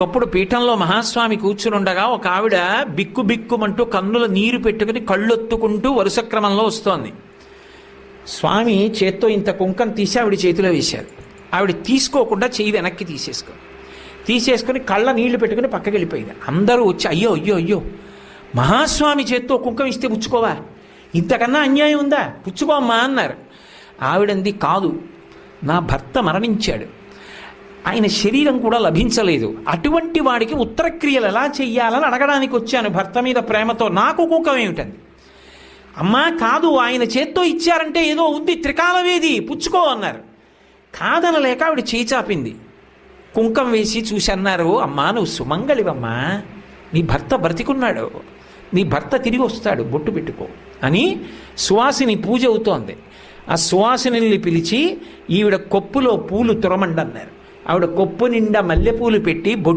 ఒకప్పుడు పీఠంలో మహాస్వామి కూర్చునుండగా ఒక ఆవిడ బిక్కు బిక్కుమంటూ కన్నుల నీరు పెట్టుకుని కళ్ళొత్తుకుంటూ వరుస క్రమంలో వస్తోంది. స్వామి చేత్తో ఇంత కుంకం తీసి ఆవిడ చేతిలో వేశారు. ఆవిడ తీసుకోకుండా చెయ్యి వెనక్కి తీసేసుకొని కళ్ళ నీళ్లు పెట్టుకుని పక్కకి వెళ్ళిపోయింది. అందరూ వచ్చి అయ్యో అయ్యో అయ్యో మహాస్వామి చేత్తో కుంకం ఇస్తే పుచ్చుకోవా, ఇంతకన్నా అన్యాయం ఉందా, పుచ్చుకోమ్మా అన్నారు. ఆవిడంది కాదు, నా భర్త మరణించాడు, ఆయన శరీరం కూడా లభించలేదు, అటువంటి వాడికి ఉత్తరక్రియలు ఎలా చెయ్యాలని అడగడానికి వచ్చాను భర్త మీద ప్రేమతో, నాకు కుంకం ఏమిటంది. అమ్మా కాదు, ఆయన చేత్తో ఇచ్చారంటే ఏదో ఉంది, త్రికాలవేది, పుచ్చుకో అన్నారు. కాదనలేక ఆవిడ చేయి చాపింది. కుంకం వేసి చూసి అన్నారు, అమ్మా నువ్వు సుమంగళివమ్మా, నీ భర్త బ్రతికున్నాడు, నీ భర్త తిరిగి వస్తాడు, బొట్టు పెట్టుకో అని సువాసిని పూజ అవుతోంది. ఆ సువాసిని పిలిచి ఈవిడ కొప్పులో పూలు తురమండన్నారు. ఆవిడ కొప్పు నిండా మల్లెపూలు పెట్టి బొట్టు